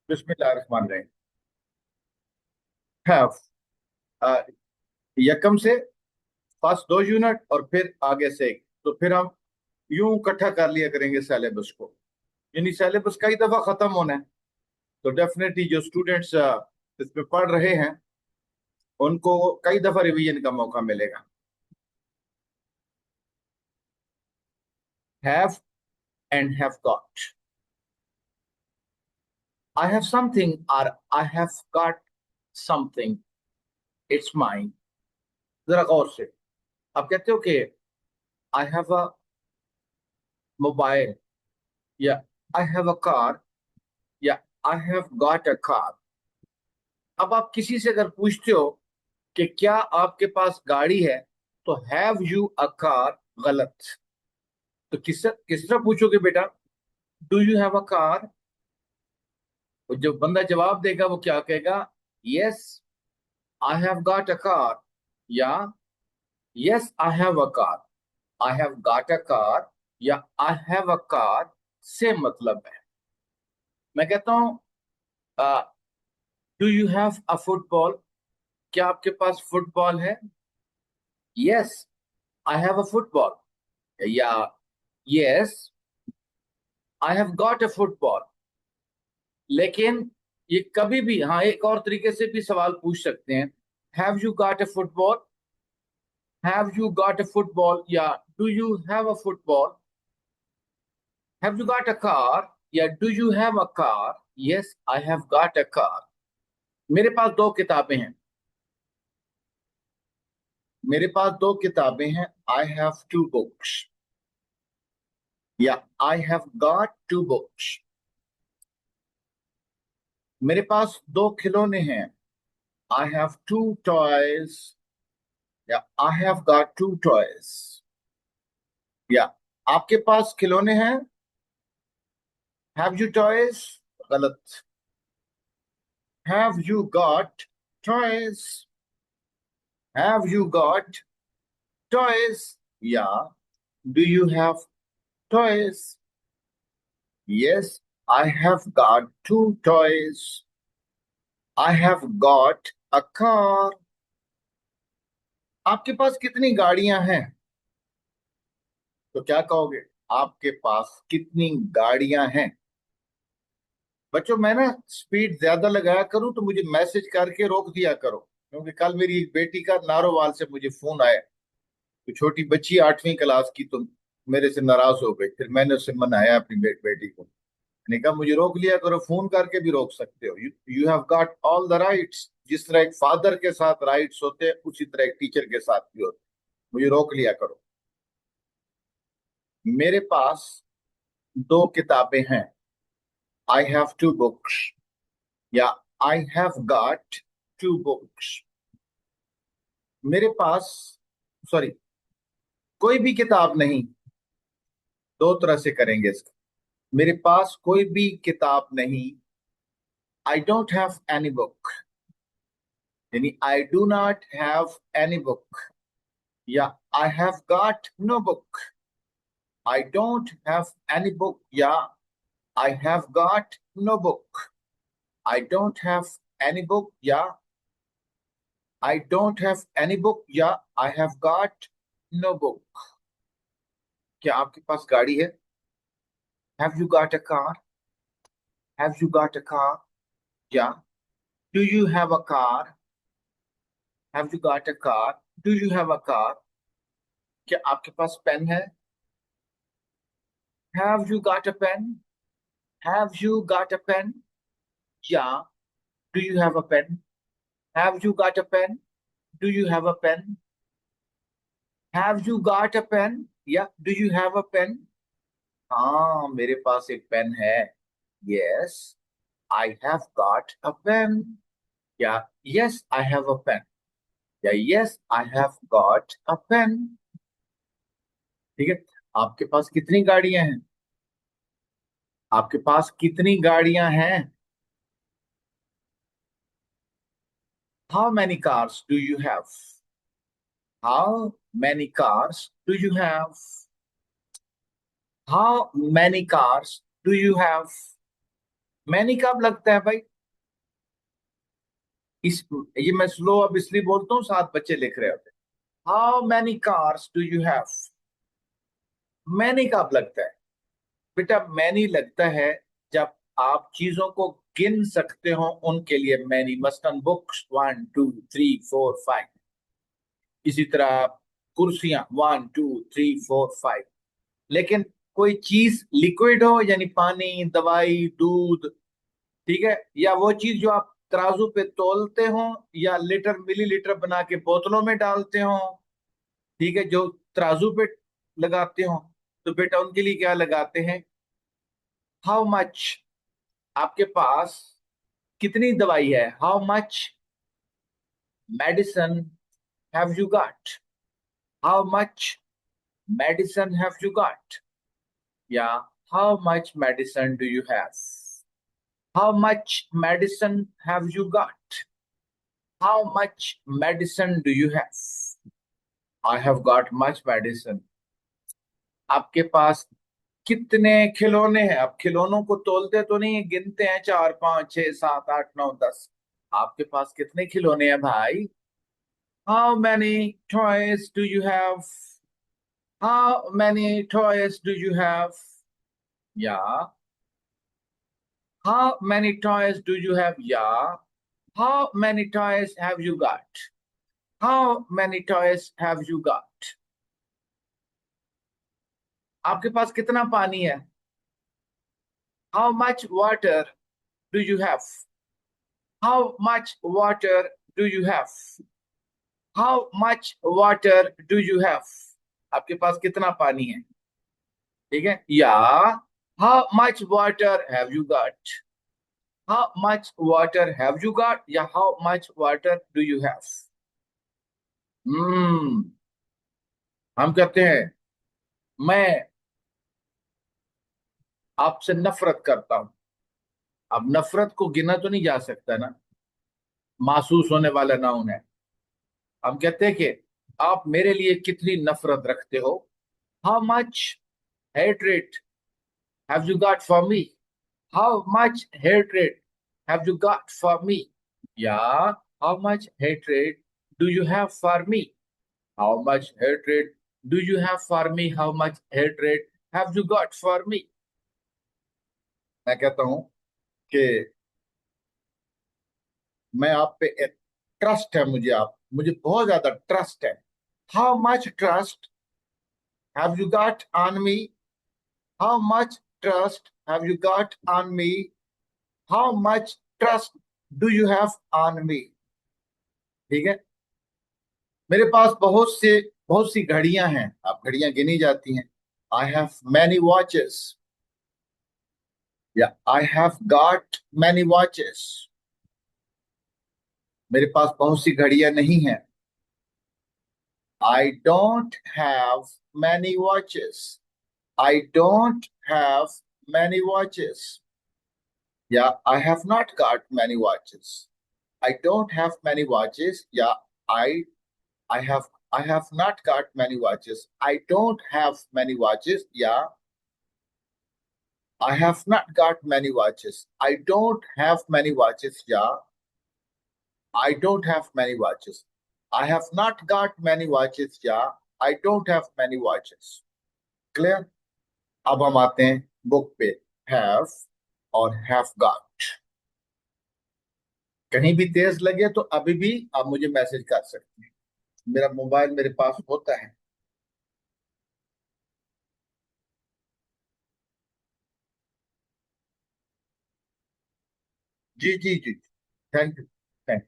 बिस्मिल्लाहिर्रहमानिर्रहीम। हैव, यकम से फर्स्ट दो यूनिट और फिर आगे से एक, तो फिर हम यूं इकट्ठा कर लिया करेंगे सिलेबस को। यानी सिलेबस कई दफा खत्म होना है, तो डेफिनेटली जो स्टूडेंट्स इसमें पढ़ रहे हैं उनको कई दफा रिवीजन का मौका मिलेगा। Have and have got. I have something और I have got something, it's mine. जरा गौर से, आप कहते हो कि आई हैव अ मोबाइल, या आई हैव अ कार, या I have got a car. अब आप किसी से अगर पूछते हो कि क्या आपके पास गाड़ी है, तो हैव यू अ कार गलत। तो किस तरह पूछोगे बेटा, do you have a car? तो जो बंदा जवाब देगा वो क्या कहेगा, yes I have got a car, या yes I have a car. I have got a car या आई हैव अ कार से मतलब है। मैं कहता हूं, do you have a football? क्या आपके पास फुटबॉल है? Yes I have a football, या yes I have got a football. लेकिन ये कभी भी, हाँ, एक और तरीके से भी सवाल पूछ सकते हैं, have you got a football? Have you got a football, या do you have a football? Have you got a car, या do you have a car? Yes I have got a car. मेरे पास दो किताबें हैं। मेरे पास दो किताबें हैं। आई हैव टू बुक्स, या I have got two books. मेरे पास दो खिलौने हैं। आई हैव टू टॉयज, या I have got two toys. या आपके पास खिलौने हैं? Have you toys? गलत। Have you got toys? Have you got toys, या do you have toys? Yes I have got two toys. I have got a car. आपके पास कितनी गाड़ियां हैं? तो क्या कहोगे, आपके पास कितनी गाड़ियां हैं? बच्चों, मैं ना स्पीड ज्यादा लगाया करूं तो मुझे मैसेज करके रोक दिया करो, क्योंकि कल मेरी एक बेटी का नारोवाल से मुझे फोन आया। तो छोटी बच्ची 8वीं क्लास की, तो मेरे से नाराज हो गई। फिर मैंने उससे मनाया अपनी बेटी को। मैंने कहा मुझे रोक लिया करो, फोन करके भी रोक सकते हो। You have got all the rights. जिस तरह एक फादर के साथ राइट्स होते हैं, उसी तरह एक टीचर के साथ भी होते हैं। मुझे रोक लिया करो। मेरे पास दो किताबें हैं। आई हैव टू बुक्स, या I have got two books. मेरे पास, सॉरी, कोई भी किताब नहीं। दो तरह से करेंगे इसका। मेरे पास कोई भी किताब नहीं। I don't have any book, यानी I do not have any book, या I have got no book. I don't have any book, या I have got no book. I don't have any book, या I don't have any book, या I have got no book. क्या आपके पास गाड़ी है? Have you got a car? Have you got a car, या do you have a car? Have you got a car? Do you have a car? क्या आपके पास पेन है? Have you got a pen? Have you got a pen, या do you have a pen? Have you got a pen? Do you have a pen? Have you got a pen, या do you have a pen? हाँ, मेरे पास एक pen है। Yes I have got a pen, या yes I have a pen, या yes I have got a pen. ठीक है। आपके पास कितनी गाड़ियां हैं? आपके पास कितनी गाड़ियां हैं? How many cars do you have? How many cars do you have? How many cars do you have? Many कब लगता है भाई? इस ये मैं स्लो अब इसलिए बोलता हूँ, साथ बच्चे लिख रहे होते। How many cars do you have? Many कब लगता है? बेटा मैनी लगता है जब आप चीजों को गिन सकते हो, उनके लिए मैनी। मसलन बुक्स 1 2 3 4 5। इसी तरह कुर्सियां 1 2 3 4 5। लेकिन कोई चीज लिक्विड हो, यानी पानी, दवाई, दूध, ठीक है, या वो चीज जो आप तराजू पे तोलते हो, या लीटर मिलीलीटर बना के बोतलों में डालते हो, ठीक है, जो तराजू पे लगाते हो, तो बेटा उनके लिए क्या लगाते हैं? How much. आपके पास कितनी दवाई है? How much medicine have you got? How much medicine have you got? या how much medicine do you have? How much medicine have you got? How much medicine do you have? I have got much medicine. आपके पास कितने खिलौने हैं? अब खिलौनों को तोलते तो नहीं है, गिनते हैं 4 5 6 7 8 9 10। आपके पास कितने खिलौने हैं भाई? How many toys do you have? How many toys do you have? या how many toys do you have? या how many toys have you got? How many toys have you got? आपके पास कितना पानी है? How much water do you have? How much water do you have? How much water do you have? आपके पास कितना पानी है? ठीक है, या how much water have you got? How much water have you got, या how much water do you have? हम्म हम कहते हैं मैं आपसे नफरत करता हूं। अब नफरत को गिना तो नहीं जा सकता ना, महसूस होने वाला नाउन है। हम कहते हैं कि आप मेरे लिए कितनी नफरत रखते हो। How much hatred have you got for me? How much hatred have you got for me? या how much hatred do you have for me? How much hatred do you have for me? How much hatred have you got for me? मैं कहता हूं कि मैं आप पे trust है मुझे, आप मुझे बहुत ज्यादा ट्रस्ट है। How much trust have you got on me? How much trust have you got on me? How much trust do you have on me? ठीक है, मेरे पास बहुत सी घड़ियां हैं। आप घड़ियां गिनी जाती हैं। आई हैव मैनी वॉचेस, या I have got many watches. मेरे पास बहुत सी घड़ियां नहीं हैं। I don't have many watches. I don't have many watches, या I have not got many watches. I don't have many watches, या I I have I have not got many watches. I don't have many watches. Yeah, I have not got many watches. I don't have many watches. Yeah, I don't have many watches. I have not got many watches. Yeah, I don't have many watches. Clear? अब हम आते हैं book पे। Have और have got। कहीं भी तेज लगे तो अभी भी आप मुझे मैसेज कर सकते हैं। मेरा मोबाइल मेरे पास होता है। जी जी जी, थैंक यू। थैंक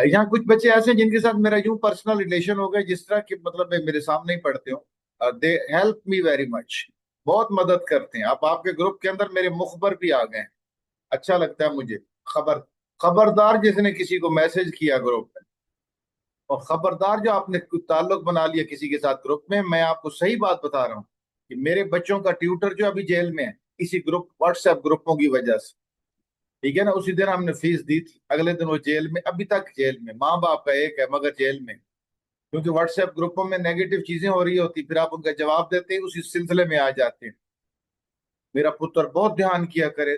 यहाँ कुछ बच्चे ऐसे हैं जिनके साथ मेरा यूं पर्सनल रिलेशन हो गया, जिस तरह के मतलब वे मेरे सामने ही पढ़ते हो। They help me very much. बहुत मदद करते हैं। अब आपके ग्रुप के अंदर मेरे मुखबर भी आ गए हैं। अच्छा लगता है मुझे। खबर खबरदार जिसने किसी को मैसेज किया ग्रुप में, और खबरदार जो आपने कुछ ताल्लुक बना लिया किसी के साथ ग्रुप में, मैं आपको सही बात बता रहा हूँ कि मेरे बच्चों का ट्यूटर जो अभी जेल में है, इसी ग्रुप व्हाट्सएप ग्रुपों की वजह से। ठीक है ना, उसी दिन हमने फीस दी थी, अगले दिन वो जेल में, अभी तक जेल में। माँ बाप का एक है मगर जेल में। क्योंकि व्हाट्सएप ग्रुपों में नेगेटिव चीजें हो रही होती, फिर आप उनका जवाब देते हैं, उसी सिलसिले में आ जाते हैं। मेरा पुत्र बहुत ध्यान किया करे।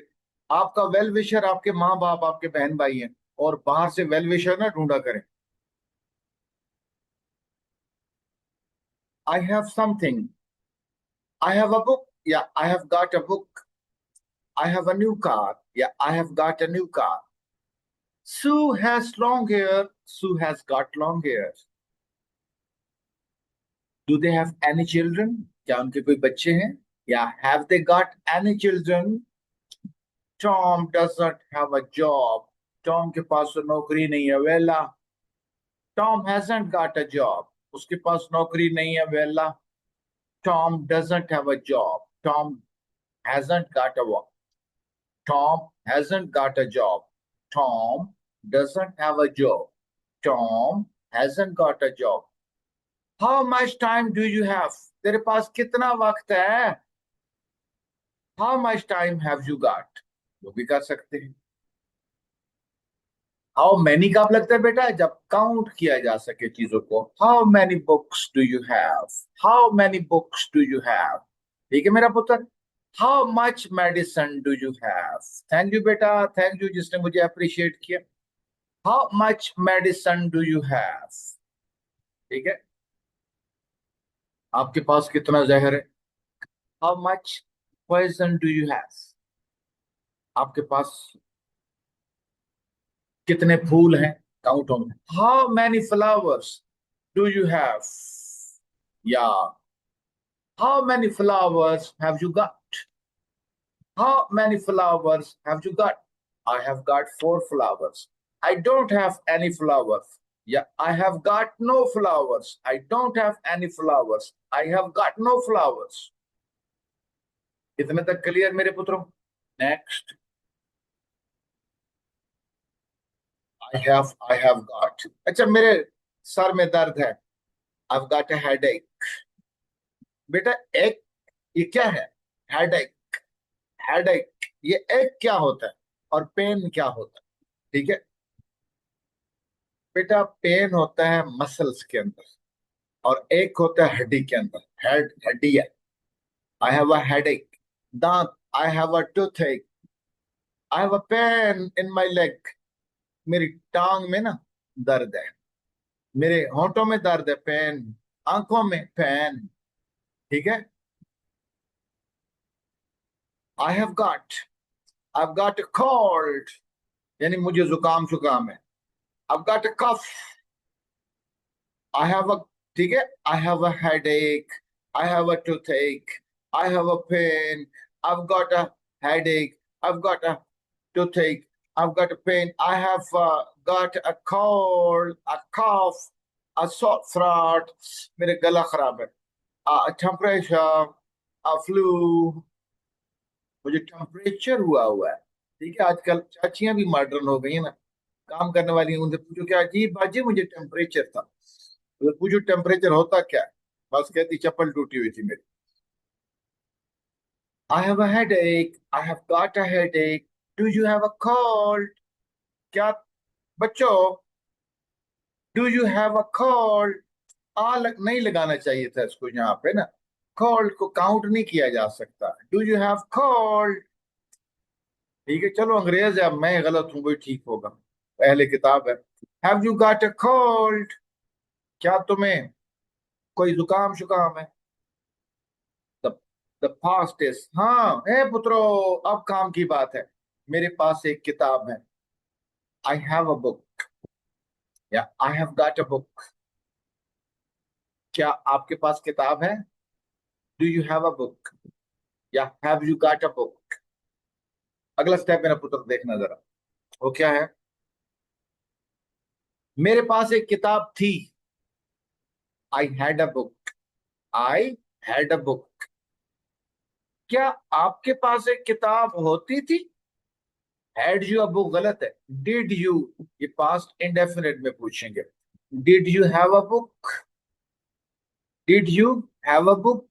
आपका वेल विशर आपके माँ बाप, आपके बहन भाई हैं, और बाहर से वेल विशर ना ढूंढा करें। I have something, I have a book, या I have got a book, I have a new car, या I have got a new car. Sue has long hair, Sue has got long hair. Do they have any children? क्या उनके कोई बच्चे हैं? या have they got any children? Tom does not have a job. Tom के पास तो नौकरी नहीं है, वेला। Tom hasn't got a job. उसके पास नौकरी नहीं है, वेला। Tom doesn't have a job. Tom hasn't got a work. Tom hasn't got a job. Tom doesn't have a job. Tom hasn't got a job. How much time do you have? तेरे पास कितना वक्त है? How much time have you got? वो भी कर सकते हैं। How many कब लगता है बेटा? जब काउंट किया जा सके चीजों को। How many books do you have? How many books do you have? ठीक है मेरा पुत्र। How much medicine do you have? Thank you बेटा, थैंक यू जिसने मुझे अप्रिशिएट किया। How much medicine do you have? ठीक है। आपके पास कितना जहर है? How much poison do you have? आपके पास कितने फूल हैं? Count on. How many flowers do you have? या how many flowers have you got? How many flowers have you got? I have got 4 flowers. I don't have any flowers. या I have got no flowers. I don't have any flowers. I have got no flowers. इतने तक clear मेरे पुत्रों? Next. I have got, अच्छा मेरे sir में दर्द है। I've got a headache. बेटा एक, ये क्या है? हेडेक। हेडेक, ये एक क्या होता है और पेन क्या होता है? ठीक है बेटा, पेन होता है मसल्स के अंदर, और एक होता है हड्डी के अंदर। हेड हड्डी है। I have a headache. दांत, आई हैव अ टूथ एक। आई have a pain in my leg. मेरी टांग में ना दर्द है। मेरे होंठों में दर्द है, पेन। आंखों में पेन। ठीक है। I have got, I've got a cold, यानी मुझे जुकाम शुकाम है। I've got a cough. I have a, ठीक है। I have a headache. I have a toothache. I have a pain. I've got a headache. I've got a toothache. I've got a pain. I have got a cold, a cough, a sore throat. मेरे गला खराब है। A temperature, a flu. मुझे temperature हुआ है। ठीक है, आजकल चाचियां भी मॉडर्न हो गई है ना, काम करने वाली हैं, उनसे पूछो क्या जी बाजी मुझे टेम्परेचर था, तो पूछो टेम्परेचर होता क्या है? बस कहती चप्पल टूटी हुई थी मेरी। आई have a headache, I have got a headache. Do you have a cold? क्या बच्चों, do you have a cold? नहीं लगाना चाहिए था इसको यहाँ पे ना। कोल्ड को काउंट नहीं किया जा सकता। Do you have cold? ठीक है चलो, अंग्रेज है, अब मैं गलत हूं वही ठीक होगा। पहले किताब है। Have you got a cold? क्या तुम्हें कोई जुकाम शुकाम है? द द फास्ट इज, हाँ है पुत्रो, अब काम की बात है। मेरे पास एक किताब है। आई हैव अ बुक, या I have got a book. क्या आपके पास किताब है? Do you have a book, या have you got a book? अगला स्टेप मेरा पुत्र देखना जरा, वो क्या है? मेरे पास एक किताब थी। आई had a book. I had a book. क्या आपके पास एक किताब होती थी? हैड यू, अब वो गलत है। डिड यू, ये पास्ट इंडेफिनिट में पूछेंगे। Did you have a book? Did you have a book?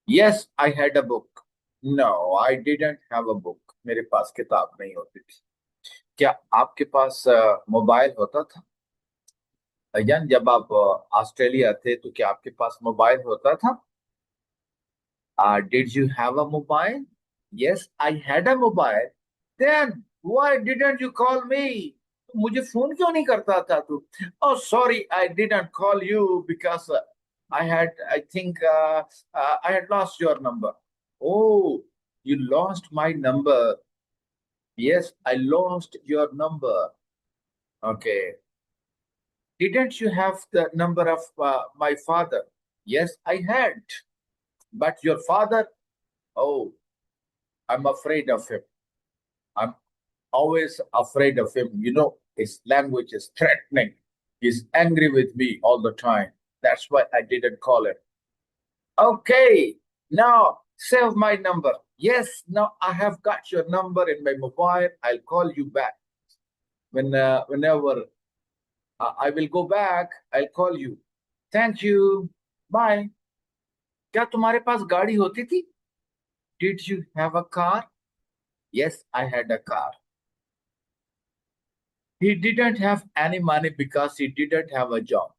Yes I had a book. No I didn't have a book. मेरे पास किताब नहीं होती थी। क्या आपके पास मोबाइल होता था? अयन, जब आप ऑस्ट्रेलिया थे तो क्या आपके पास मोबाइल होता था? Did you have a mobile? Yes, I had a mobile. Then why didn't you call me? मुझे फोन क्यों नहीं करता था तू? Oh, sorry, I didn't call you because I think I had lost your number. Oh, you lost my number. Yes, I lost your number. Okay. Didn't you have the number of my father? Yes, I had. But your father? Oh, I'm afraid of him. I'm always afraid of him. You know, his language is threatening. He's angry with me all the time. That's why I didn't call him. Okay, now save my number. Yes, now I have got your number in my mobile. I'll call you back. Whenever I will go back, I'll call you. Thank you. Bye. क्या तुम्हारे पास गाड़ी होती थी? Did you have a car? Yes, I had a car. He didn't have any money because he didn't have a job.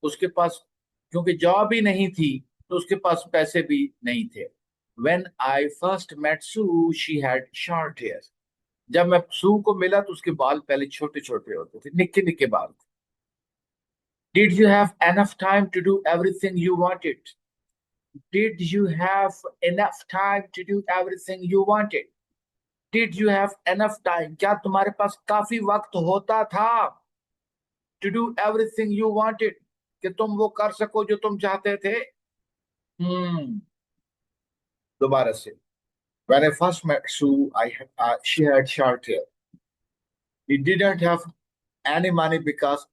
उसके पास क्योंकि job ही नहीं थी तो उसके पास पैसे भी नहीं थे. When I first met Sue, she had short hair. जब मैं सू को मिला तो उसके बाल पहले छोटे छोटे होते थे, निक्के निक्के बाल थे. Did you have enough time to do everything you wanted? Did you have enough time to do everything you wanted? Did you have enough time? क्या तुम्हारे पास काफी वक्त होता था? To do everything you wanted, कि तुम वो कर सको जो तुम चाहते थे. दोबारा से. When I first met Sue, she had short hair. He didn't have any money because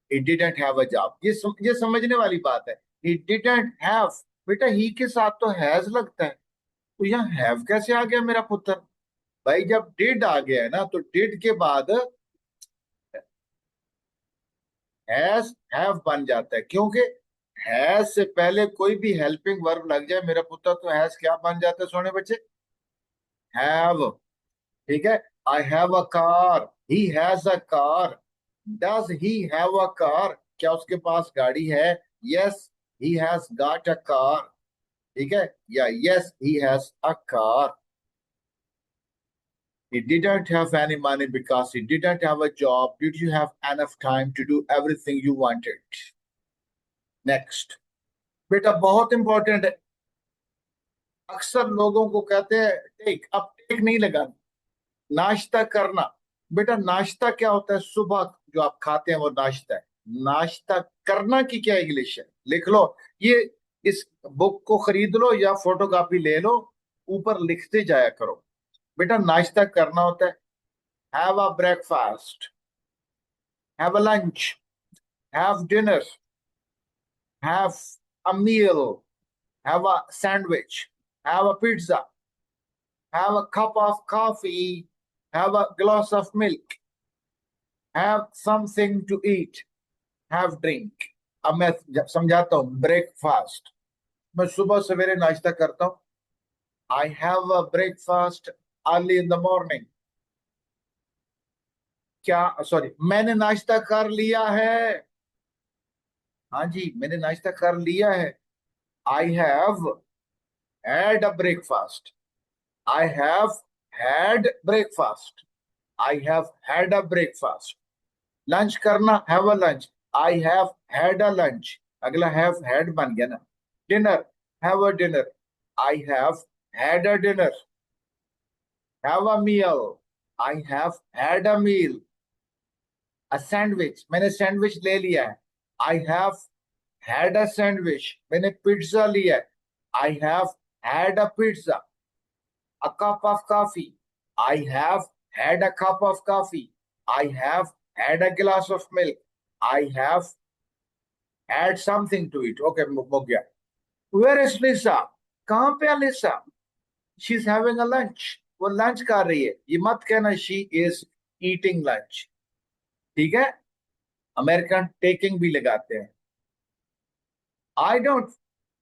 he didn't have a job. ये समझने वाली बात है. He didn't have. बेटा ही के साथ तो हैज लगता है, तो यहाँ हैव कैसे आ गया मेरा पुत्र? भाई जब डिड आ गया है ना तो डिड के बाद हैज हैव बन जाता है, क्योंकि हैज से पहले कोई भी हेल्पिंग वर्ब लग जाए मेरा पुत्र तो हैज क्या बन जाता है सोने बच्चे? हैव. ठीक है. I have a car. He has a car. Does he have a car? क्या उसके पास गाड़ी है? Yes, he has got a car. ठीक है. या yes, he has a car. He didn't have any money because he didn't have a job. Did you have enough time to do everything you wanted? Next. बेटा बहुत important है. अक्सर लोगों को कहते हैं टेक, अब टेक नहीं लगाना. नाश्ता करना. बेटा नाश्ता क्या होता है? सुबह जो आप खाते हैं वो नाश्ता है. नाश्ता करना की क्या इंग्लिश है? लिख लो. ये इस बुक को खरीद लो या फोटोकॉपी ले लो, ऊपर लिखते जाया करो. बेटा नाश्ता करना होता है have a breakfast, have a lunch, have dinner, have a meal, have a sandwich, have a pizza, have a cup of coffee, have a glass of milk, have something to eat, have drink. अब मैं समझाता हूँ. Breakfast, मैं सुबह सवेरे नाश्ता करता हूँ. आई have a breakfast early in the morning. क्या, सॉरी, मैंने नाश्ता कर लिया है. हाँ जी, मैंने नाश्ता कर लिया है. I have had a breakfast. I have had breakfast. I have had a breakfast. Lunch करना have a lunch. I have had a lunch. अगला हैव हैड बन गया ना. Dinner, have a dinner. I have had a dinner. Have a meal. I have had a meal. A sandwich, मैंने sandwich ले लिया है. I have had a sandwich. मैंने pizza लिया है. I have had a pizza. A cup of coffee. I have had a cup of coffee. I have had a glass of milk. I have had something to eat. Okay, हो गया. Where is Lisa? कहाँ पे है Lisa? She's having a lunch. वो lunch कर रही है. ये मत कहना she is eating lunch. ठीक है. अमेरिकन टेकिंग भी लगाते हैं. I don't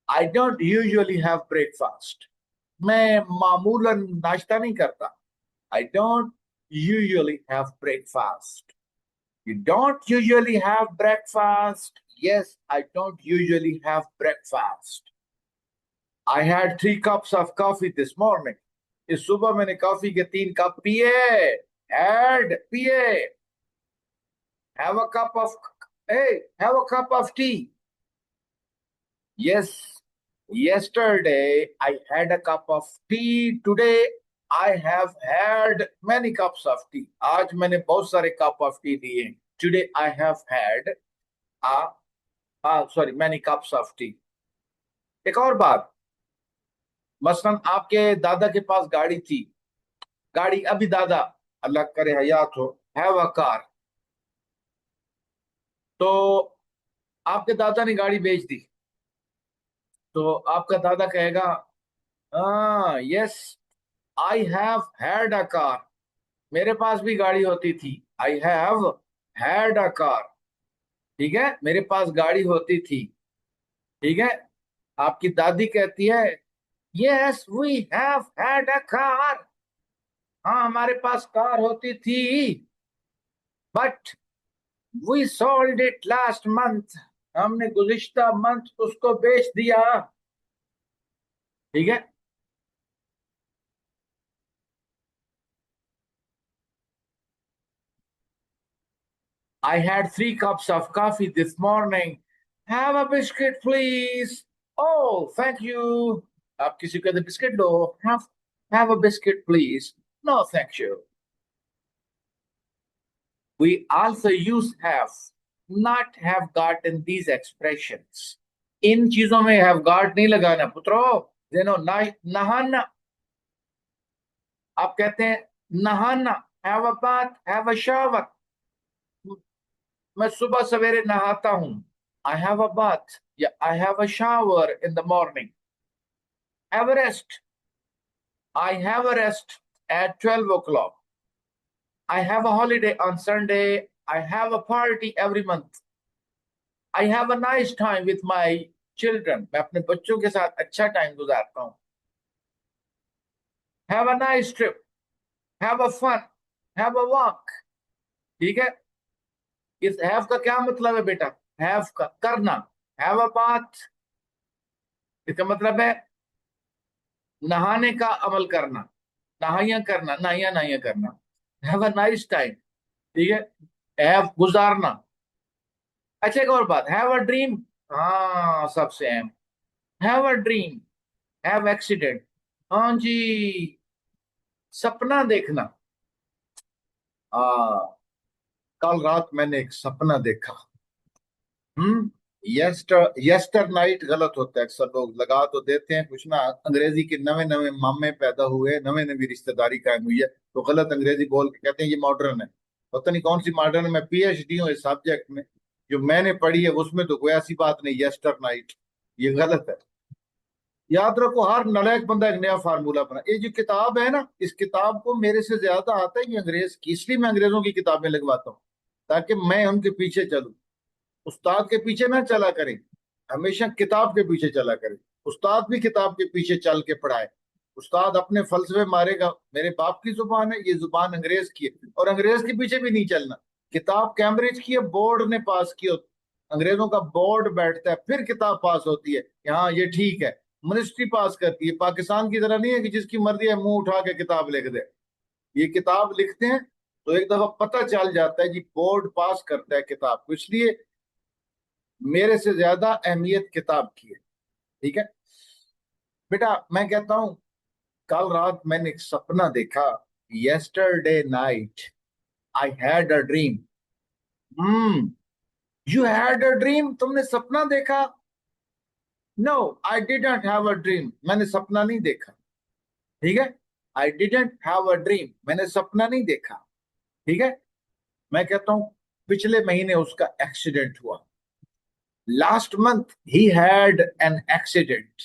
I don't usually have breakfast. मैं मामूलन नाश्ता नहीं करता. I don't usually have breakfast. You don't usually have breakfast? Yes, I don't usually have breakfast. I had 3 cups of coffee this morning. इस सुबह मैंने कॉफी के 3 cup पिए. Had पिए. Have a cup of, hey, have a cup of tea. Yes, yesterday I had a cup of tea. Today I have had many cups of tea. आज मैंने बहुत सारे cup of tea दिए. Today I have had many cups of tea. एक और बात, मसलन आपके दादा के पास गाड़ी थी. गाड़ी अभी दादा, अल्लाह करे हयात हो, हैव अ कार. तो आपके दादा ने गाड़ी बेच दी. तो आपका दादा कहेगा, yes, I have had a car. मेरे पास भी गाड़ी होती थी. आई हैव हैड अ कार. ठीक है, मेरे पास गाड़ी होती थी. ठीक है. आपकी दादी कहती है, yes we have had a car. हाँ, हमारे पास कार होती थी, but we sold it last month. हमने गुज़िश्ता मंथ उसको बेच दिया. ठीक है. I had 3 cups of coffee this morning. Have a biscuit, please. Oh, thank you. आप किसी को बिस्किट दो. Have a biscuit, please. No, thank you. We also use have, not have got in these expressions. इन चीजों में have got नहीं लगाना पुत्रो. नहाना. आप कहते हैं नहाना. Have a bath, have a shower. मैं सुबह सवेरे नहाता हूं. I have a bath. Yeah, I have a shower in the morning. Have a rest. I have a rest at 12 o'clock. I have a holiday on Sunday. I have a party every month. I have a nice time with my children. मैं अपने बच्चों के साथ अच्छा time गुजारता हूं. Have a nice trip. Have a fun. Have a walk. ठीक है. इस have का क्या मतलब है बेटा? Have का करना. Have a bath. इसका मतलब है नहाने का अमल करना. नहाइया करना, नहाइया नहाइया करना. Have a nice time. ठीक है. हैव गुजारना. अच्छा, एक और बात, हैव अ ड्रीम. हाँ, सबसे अहम. Have a dream. Have accident. हाँ जी, सपना देखना. कल रात मैंने एक सपना देखा. यस्टर नाइट गलत होता है. अक्सर लोग लगा तो देते हैं कुछ ना. अंग्रेजी के नवे नवे मामे पैदा हुए, नवे नवी रिश्तेदारी कायम हुई है, तो गलत अंग्रेजी बोल के कहते हैं ये मॉडर्न है. पता नहीं कौन सी मॉडर्न. मैं पीएचडी हूँ इस सब्जेक्ट में. जो मैंने पढ़ी है उसमें तो कोई ऐसी बात नहीं यस्टर नाइट. ये गलत है. याद रखो, हर नालायक बंदा एक नया फार्मूला बना. ये जो किताब है ना, इस किताब को मेरे से ज्यादा आता है ये अंग्रेज की. इसलिए मैं अंग्रेजों की किताबें लगवाता हूँ, ताकि मैं उनके पीछे चलूं. उस्ताद के पीछे ना चला करें, हमेशा किताब के पीछे चला करें. उस्ताद भी किताब के पीछे चल के पढ़ाए. उस्ताद अपने फलसफे मारेगा. मेरे बाप की जुबान है, ये जुबान अंग्रेज की है, और अंग्रेज के पीछे भी नहीं चलना. किताब कैम्ब्रिज की है, बोर्ड ने पास की हो. अंग्रेजों का बोर्ड बैठता है, फिर किताब पास होती है. यहाँ ये ठीक है, मिनिस्ट्री पास करती है. पाकिस्तान की तरह नहीं है कि जिसकी मर्जी है मुंह उठा के किताब लिख दे. ये किताब लिखते हैं तो एक दफा पता चल जाता है जी, बोर्ड पास करता है किताब को. इसलिए मेरे से ज्यादा अहमियत किताब की है. ठीक है बेटा. मैं कहता हूं, कल रात मैंने एक सपना देखा. Yesterday night I had a dream. You had a dream. तुमने सपना देखा? No, I didn't have a dream. मैंने सपना नहीं देखा. ठीक है. I didn't have a dream. मैंने सपना नहीं देखा. ठीक है. मैं कहता हूं, पिछले महीने उसका एक्सीडेंट हुआ. Last month he had an accident.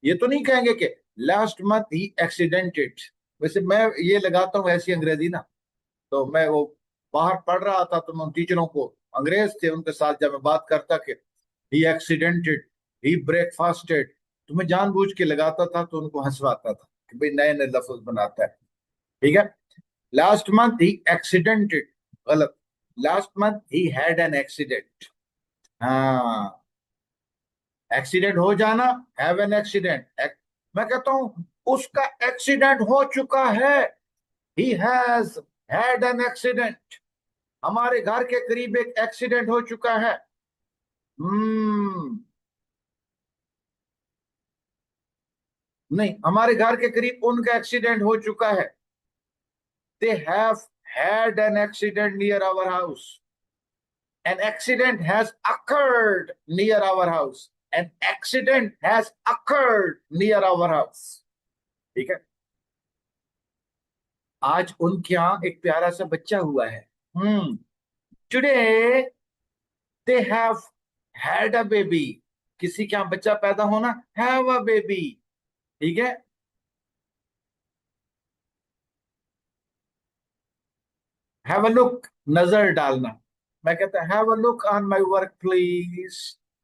ये तो नहीं कहेंगे कि लास्ट मंथ ही एक्सीडेंटेड. वैसे मैं ये लगाता हूँ ऐसी अंग्रेजी ना. तो मैं वो बाहर पढ़ रहा था, तो मैं उन टीचरों को, अंग्रेज थे, उनके साथ जब मैं बात करता कि ही एक्सीडेंटेड, ही ब्रेकफास्टेड, तो मैं जानबूझ के लगाता था, तो उनको हंसवाता था कि भाई नए नए लफ्ज बनाता है. ठीक है. लास्ट मंथ ही एक्सीडेंटेड, गलत. Last month he had an accident. हाँ, एक्सीडेंट हो जाना, हैव एन एक्सीडेंट. मैं कहता हूं उसका एक्सीडेंट हो चुका है, he has had an accident. हमारे घर के करीब एक एक्सीडेंट हो चुका है। हम्म। नहीं, हमारे घर के करीब उनका एक्सीडेंट हो चुका है। They have had an accident near our house. An accident has occurred near our house. An accident has occurred near our house. ठीक है। आज उनके यहाँ एक प्यारा सा बच्चा हुआ है। हम्म। Today they have had a baby. किसी के यहाँ बच्चा पैदा होना, हैव अ बेबी। ठीक है। हैव अ लुक, नजर डालना। मैं कहता have a look on my work please.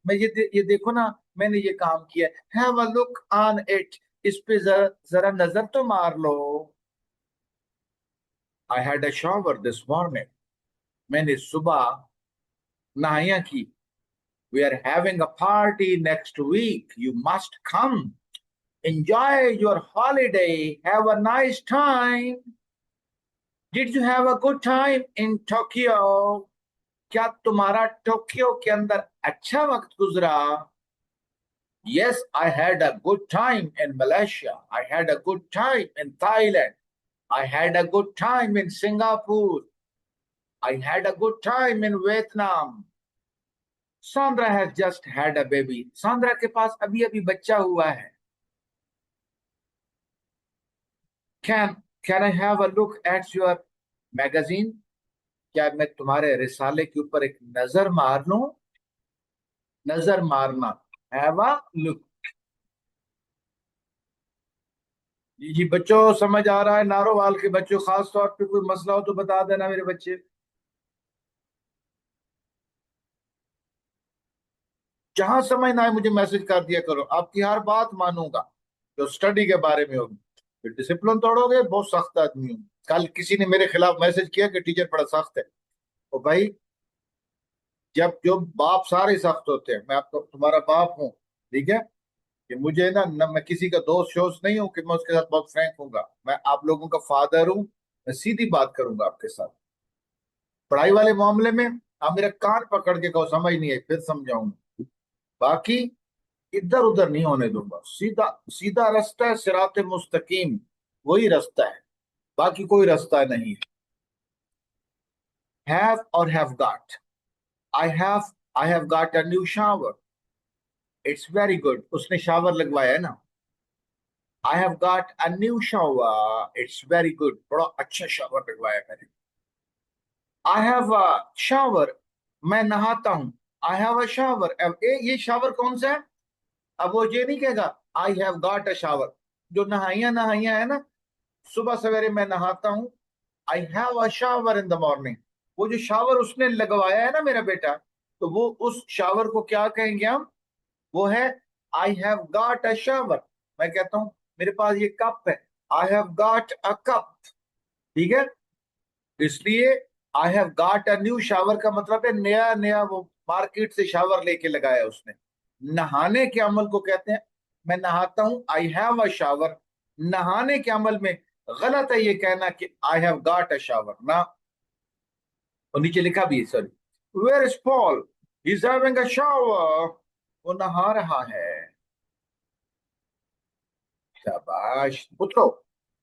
मैं ये देखो ना, मैंने ये काम किया। Have a look on it. इस पे जरा जरा नजर तो मार लो। I had a shower this morning. मैंने सुबह नहाया की। We are having a party next week, you must come. Enjoy your holiday, have a nice time. Did you have a good time in Tokyo? क्या तुम्हारा Tokyo के अंदर अच्छा वक्त गुजरा? Yes, I had a good time in Malaysia. I had a good time in Thailand. I had a good time in Singapore. I had a good time in Vietnam. Sandra has just had a baby. Sandra के पास अभी अभी बच्चा हुआ है। Can I have a look at your magazine? क्या मैं तुम्हारे रिसाले के ऊपर एक नजर मार लूं? नजर मारना, हैव अ लुक। जी जी बच्चों, समझ आ रहा है? नारोवाल के बच्चों, खास तौर पे कोई मसला हो तो बता देना मेरे बच्चे। जहां समझ ना आए मुझे मैसेज कर दिया करो, आपकी हर बात मानूंगा जो स्टडी के बारे में होगी। फिर डिसिप्लिन तोड़ोगे, बहुत सख्त आदमी हूँ। कल किसी ने मेरे खिलाफ मैसेज किया कि टीचर बड़ा सख्त है। तो भाई, जब जो बाप सारे सख्त होते हैं, मैं आपको तुम्हारा बाप हूँ। ठीक है। कि मुझे ना, मैं किसी का दोस्त शोस्त नहीं हूँ कि मैं उसके साथ बहुत फ्रैंक हूँगा। मैं आप लोगों का फादर हूँ। मैं सीधी बात करूंगा आपके साथ। पढ़ाई वाले मामले में आप मेरा कान पकड़ के कहो समझ नहीं है, फिर समझाऊंगा। बाकी इधर उधर नहीं होने दूंगा। सीधा सीधा रास्ता है, सिराते मुस्तकीम, वही रास्ता है। बाकी कोई रास्ता नहीं है। हैव और have got. I have got a new shower. It's very good. उसने शावर लगवाया है ना। आई have got a new shower, it's very good. बड़ा अच्छा शावर लगवाया है मैंने। आई हैव अ शावर, मैं नहाता हूं। आई हैव अ शावर। अब ये शावर कौन सा है? अब वो ये नहीं कहेगा आई हैव गॉट अ शावर। जो नहाइया नहाइया है ना, सुबह सवेरे मैं नहाता हूं। आई have a shower in the morning. वो जो शावर उसने लगवाया है ना मेरा बेटा, तो वो उस शावर को क्या कहेंगे हम? वो है I have got a shower. मैं कहता हूं मेरे पास ये कप है, I have got a cup. ठीक है। इसलिए आई have got a new shower का मतलब है नया नया, वो मार्केट से शावर लेके लगाया उसने। नहाने के अमल को कहते हैं मैं नहाता हूं, आई हैव अ शावर। नहाने के अमल में गलत है ये कहना कि I have got a shower ना। और नीचे लिखा भी है, sorry, where is Paul, he is having a shower. वो नहा रहा है। शाबाश पुत्रो।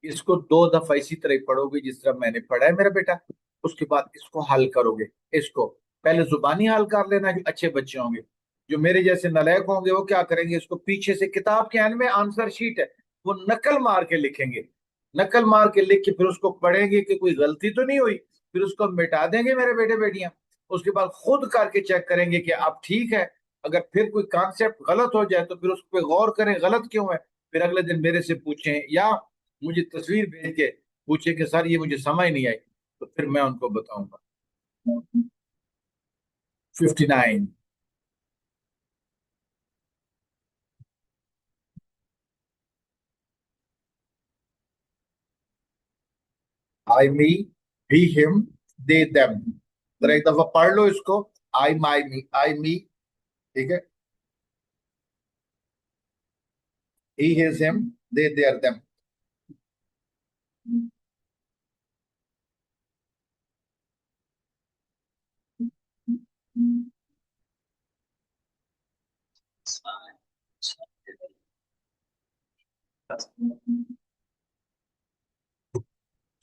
इसको 2 दफा इसी तरह ही पढ़ोगे जिस तरह मैंने पढ़ा है मेरा बेटा। उसके बाद इसको हल करोगे। इसको पहले जुबानी हल कर लेना जो अच्छे बच्चे होंगे। जो मेरे जैसे नालायक होंगे वो क्या करेंगे, इसको पीछे से किताब के एंड में आंसर शीट है, वो नकल मार के लिखेंगे। नकल मार के लिख के फिर उसको पढ़ेंगे कि कोई गलती तो नहीं हुई। फिर उसको मिटा देंगे मेरे बेटे बेटियां। उसके बाद खुद करके चेक करेंगे कि अब ठीक है। अगर फिर कोई कॉन्सेप्ट गलत हो जाए तो फिर उस पर गौर करें गलत क्यों है। फिर अगले दिन मेरे से पूछें या मुझे तस्वीर भेज के पूछे कि सर ये मुझे समझ नहीं आई, तो फिर मैं उनको बताऊंगा। 59। आई मी, ही हिम, दे देम। जरा एक दफा पढ़ लो इसको। आई माई मी, आई मी। ठीक है। He his him, they their them.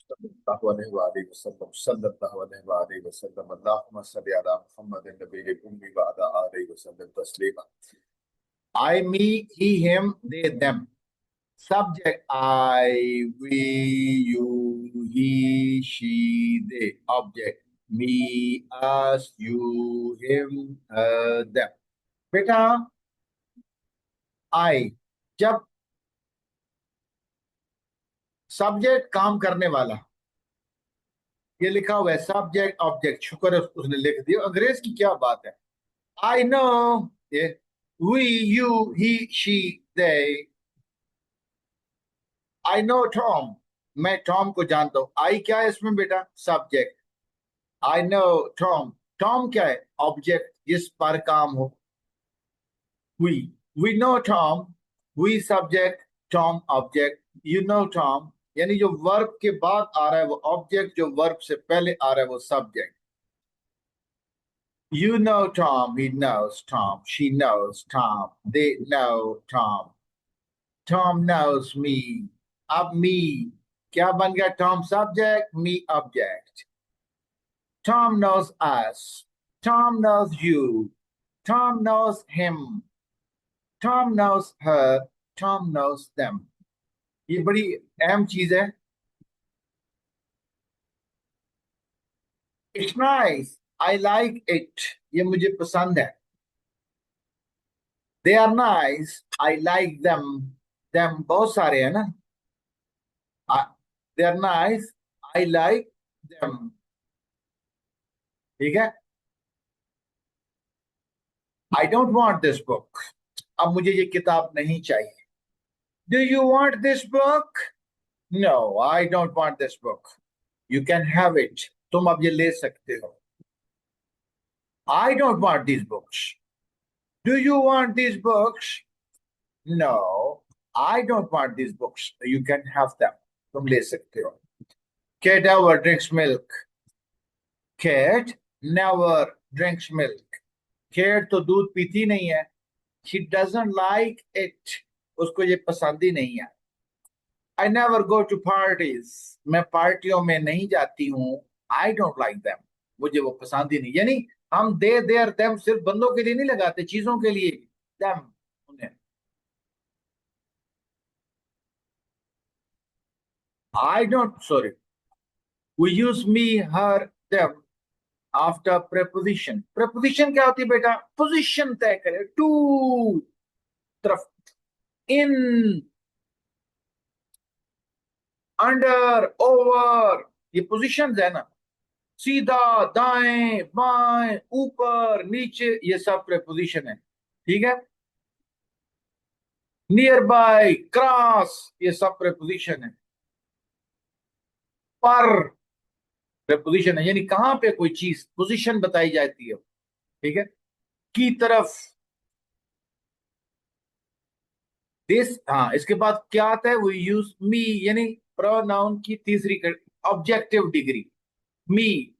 सल्लल्लाहु अलैहि वसल्लम सल्लल्लाहु अलैहि वसल्लम अल्लाहुम्मा सल्लि अला मुहम्मद नबील उम्मी व अला आलिहि वसल्लम Taslima. I, me, he, him, they, them. Subject I, we, you, he, she, they. Object me, us, you, him, them. बेटा I जब सब्जेक्ट काम करने वाला, ये लिखा हुआ है सब्जेक्ट ऑब्जेक्ट, शुक्र है उसने लिख दिया, अंग्रेज की क्या बात है. I know, ये we, you, he, she, they. I know Tom, मैं टॉम को जानता हूं. आई क्या है इसमें बेटा? Subject. I know Tom. Tom क्या है? ऑब्जेक्ट जिस पर काम हो. We know Tom. We subject, Tom object. You know Tom. यानी जो वर्ब के बाद आ रहा है वो ऑब्जेक्ट, जो वर्ब से पहले आ रहा है वो subject. You know Tom. He knows Tom. She knows Tom. They know Tom. Tom knows me. अब me क्या बन गया? Tom subject, me object. Tom knows us. Tom knows you. Tom knows him. Tom knows her. Tom knows them. ये बड़ी अहम चीज है. It's nice. I like it. ये मुझे पसंद है. They are nice. I like them. Them बहुत सारे हैं ना. They are nice. I like them. ठीक है. I don't want this book. अब मुझे ये किताब नहीं चाहिए. Do you want this book? No, I don't want this book. You can have it. तुम अब ये ले सकते हो. I don't want these books. Do you want these books? No, I don't want these books. You can have them. तुम ले सकते हो. Cat never drinks milk. Cat never drinks milk. Cat तो दूध पीती नहीं है. She doesn't like it. उसको ये पसंद ही नहीं है. I never go to parties. मैं पार्टियों में नहीं जाती हूँ. I don't like them. मुझे वो पसंद ही नहीं. यानी हम दे देयर देम सिर्फ बंदों के लिए नहीं लगाते, चीजों के लिए भी. Them उन्हें. I don't, sorry. We use me, her, them after preposition. Preposition क्या होती है बेटा? पोजीशन तय करे. टू तरफ, इन, अंडर, ओवर, ये पोजीशंस है ना. सीधा, दाएं, बाएं, ऊपर, नीचे, ये सब प्रेपोजिशन है. ठीक है. नियर बाय, क्रॉस, ये सब प्रेपोजिशन है. पर प्रेपोजिशन है, यानी कहां पे कोई चीज पोजीशन बताई जाती है. ठीक है. की तरफ. दिस, हाँ, इसके बाद क्या आता है? वो यूज मी, यानी प्रोनाउन की तीसरी ऑब्जेक्टिव डिग्री. मी.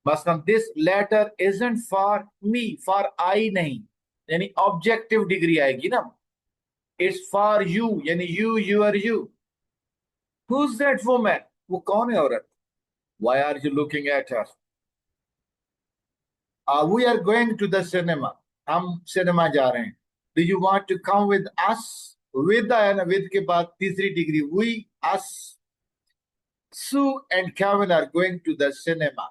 मसलन this letter isn't for me, for I नहीं, यानी ऑब्जेक्टिव डिग्री आएगी ना. इट्स फॉर यू, यानी you, your, you. Who's that woman? वो कौन है औरत? Why are you looking at her? We are going to the cinema. हम सिनेमा जा रहे हैं. Do you want to come with us? With है ना, विद के बाद तीसरी degree we, us. Sue and Kevin are going to the cinema.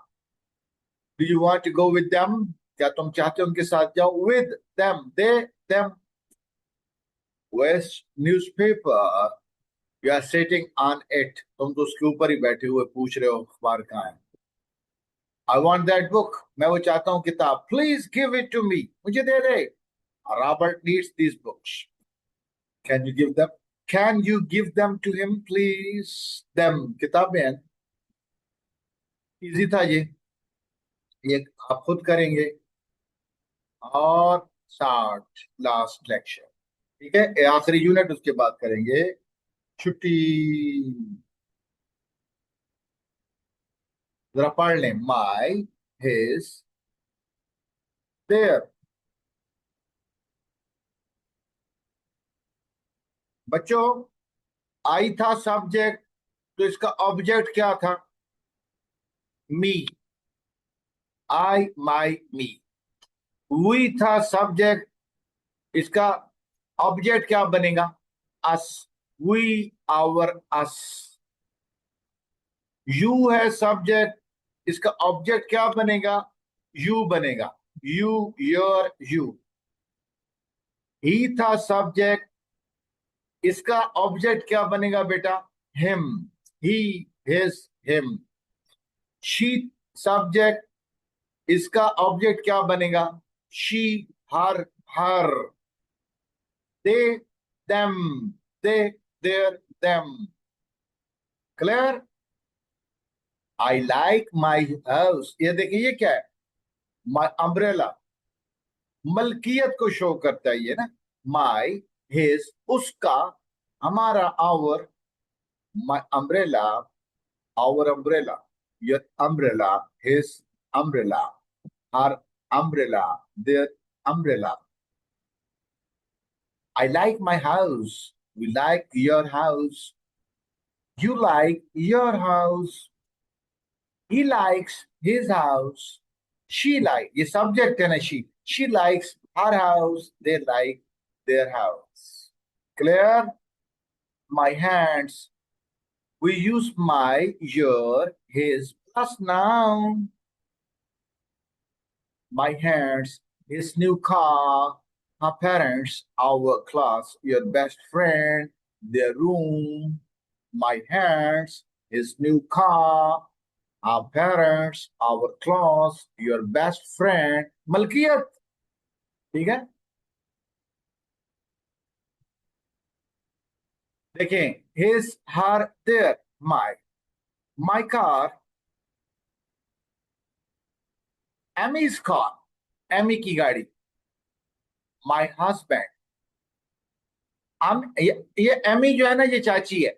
Do you want to go with them? क्या तुम चाहते हो उनके साथ जाओ? With them, they, them. Waste newspaper. You are sitting on it. तुम तो उसके ऊपर ही बैठे हुए पूछ रहे हो अखबार कहाँ है. I want that book. मैं वो चाहता हूँ किताब. Please give it to me. मुझे दे दे. Robert needs this books. Can you give them? Can you give them to him please? Them किताबें हैं. इजी था ये आप खुद करेंगे. और 60 लास्ट लेक्चर. ठीक है, ये आखिरी यूनिट, उसके बाद करेंगे छुट्टी। जरा पढ़ लें, माई, हिज, देयर। बच्चों, आई था सब्जेक्ट, तो इसका ऑब्जेक्ट क्या था? मी, आई, माई, मी। वी था सब्जेक्ट, इसका ऑब्जेक्ट क्या बनेगा? अस, वी, आवर, अस। यू है सब्जेक्ट, इसका ऑब्जेक्ट क्या बनेगा? यू बनेगा, यू, योर, यू। ही था सब्जेक्ट, इसका ऑब्जेक्ट क्या बनेगा बेटा? Him, he, his, him. She subject, इसका ऑब्जेक्ट क्या बनेगा? She, her, her. They, them, they, their, them. Clear? I like my house, ये देखिए ये क्या है? माई अम्ब्रेला, मलकियत को शो करता है ये ना। माई, हिज, उसका, हमारा, our, my umbrella, our umbrella, your umbrella, his umbrella, her umbrella, their umbrella. I like my house. We like your house. You like your house. He likes his house. She like, ये subject है ना, she likes her house. They like their house. Clear? My hands. We use my, your, his plus noun. My hands, his new car, her parents, our class, your best friend, their room. My hands, his new car, our parents, our class, your best friend. मलकियत, ठीक है। देखें, his, her, their, my car, Emmy's car, Emmy की गाड़ी, my husband। ये Amy जो है ना, ये चाची है,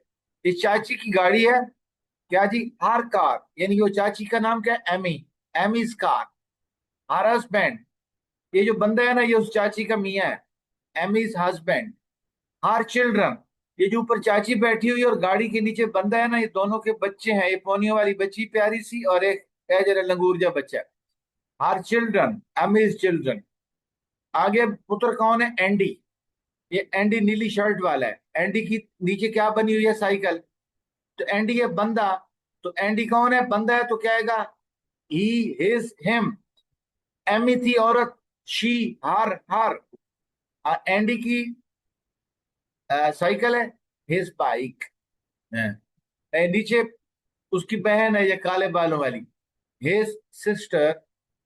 ये चाची की गाड़ी है। क्या जी? हर कार, यानी वो चाची का नाम क्या है? Emmy, Emmy's car. Her husband, ये जो बंदा है ना, ये उस चाची का मियाँ है, एमीज हस्बैंड। हर चिल्ड्रन, ये जो ऊपर चाची बैठी हुई है और गाड़ी के नीचे बंदा है ना, ये दोनों के बच्चे हैं। ये पोनियो वाली बच्ची प्यारी सी, और एक है जरा लंगूरजा बच्चा है। Her children, Emmys children. आगे पुत्र कौन है? एंडी। ये एंडी नीली शर्ट वाला है। एंडी की नीचे क्या बनी हुई है? साइकिल। तो एंडी है बंदा, तो एंडी कौन है? बंदा है, तो क्या आएगा? ही, हिज, हिम। एमी थी औरत, शी, हर। एंडी की साइकिल है, हिज बाइक। नीचे उसकी बहन है, ये काले बालों वाली, हिज सिस्टर।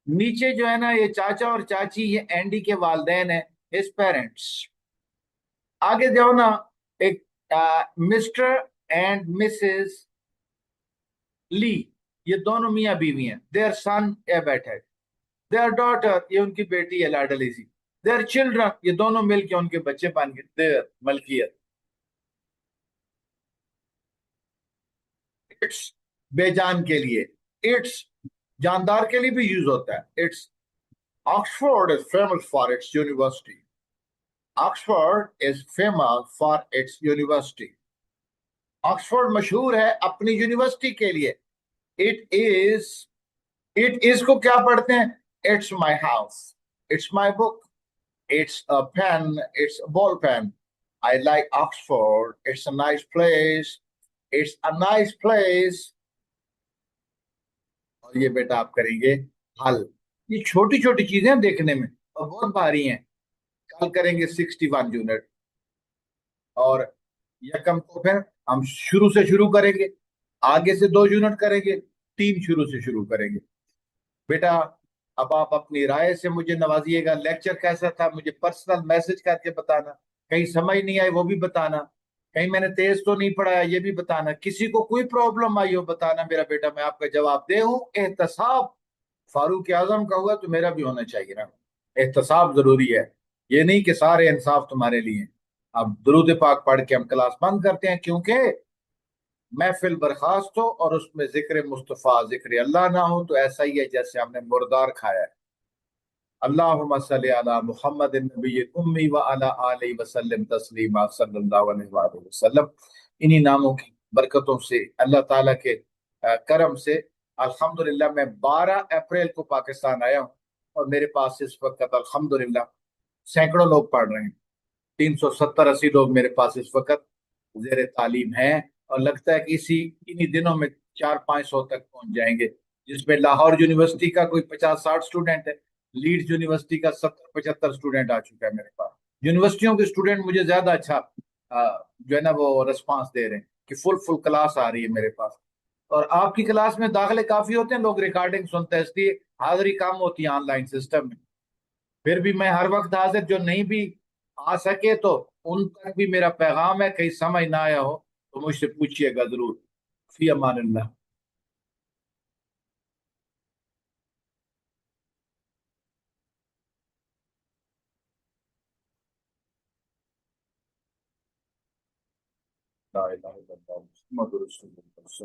नीचे जो है ना, ये चाचा और चाची, ये एंडी के वालदेन है, हिज पेरेंट्स। आगे जाओ ना, एक मिस्टर एंड मिसेस ली, ये दोनों मियां बीवी हैं। देयर सन, ये बैठा है। देयर डॉटर, ये उनकी बेटी है लाडली सी। देयर चिल्ड्रन, ये दोनों मिलके उनके बच्चे बन गए। There, Malkiyat. इट्स, बेजान के लिए। इट्स, जानदार के लिए भी यूज होता है। It's, Oxford is famous for its university. Oxford is famous for its university. Oxford मशहूर है अपनी यूनिवर्सिटी के लिए। इट इज, इट इज को क्या पढ़ते हैं? It's my house, it's my book, it's a pen, it's a ball pen. I like Oxford. It's a nice place. It's a nice place. और ये बेटा आप करेंगे हल। ये छोटी छोटी चीजें देखने में और बहुत भारी हैं। कल करेंगे 61 यूनिट, और यकम को फिर हम शुरू से शुरू करेंगे। आगे से 2 यूनिट करेंगे, 3 शुरू से शुरू करेंगे। बेटा, अब आप अपनी राय से मुझे नवाजिएगा। लेक्चर कैसा था मुझे पर्सनल मैसेज करके बताना। कहीं समझ नहीं आई वो भी बताना। कहीं मैंने तेज तो नहीं पढ़ाया ये भी बताना। किसी को कोई प्रॉब्लम आई हो बताना मेरा बेटा, मैं आपका जवाब दे हूं। एहतसाब फारूक आजम का हुआ तो मेरा भी होना चाहिए ना। एहतसाब जरूरी है, ये नहीं कि सारे इंसाफ तुम्हारे लिए हैं। अब दुरूद पाक पढ़ के हम क्लास बंद करते हैं, क्योंकि महफिल बर्खास्त हो और उसमें जिक्र मुस्तफ़ा जिक्र अल्लाह ना हो तो ऐसा ही है जैसे हमने मुर्दार खाया है। अल्लाहुम्मा सल्ली अला मुहम्मद नबी उम्मी व अला आलिहि वसल्लम तस्लीमा सल्लल्लाहु अलैहि वसल्लम। इन्हीं नामों की बरकतों से, अल्लाह ताला के करम से, अल्हम्दुलिल्लाह मैं 12 अप्रैल को पाकिस्तान आया हूँ और मेरे पास इस वक्त अल्हम्दुलिल्लाह सैकड़ों लोग पढ़ रहे हैं। 370-80 लोग मेरे पास इस वक्त जेर तालीम हैं, और लगता है कि इन्हीं दिनों में 400-500 तक पहुंच जाएंगे, जिसमें लाहौर यूनिवर्सिटी का कोई 50-60 स्टूडेंट है, लीड्स यूनिवर्सिटी का 70-75 स्टूडेंट आ चुका है मेरे पास। यूनिवर्सिटियों के स्टूडेंट मुझे ज्यादा अच्छा जो है ना वो रिस्पांस दे रहे हैं कि फुल फुल क्लास आ रही है मेरे पास। और आपकी क्लास में दाखिले काफी होते हैं, लोग रिकॉर्डिंग सुनते हैं, इसलिए हाजिरी कम होती है ऑनलाइन सिस्टम में। फिर भी मैं हर वक्त हाजिर, जो नहीं भी आ सके तो उन तक भी मेरा पैगाम है, कहीं समझ ना आया हो तो मुझसे पूछिएगा जरूर। फी अमानिल्लाह। ला इलाहा इल्लल्लाह मुहम्मदुर रसूलुल्लाह।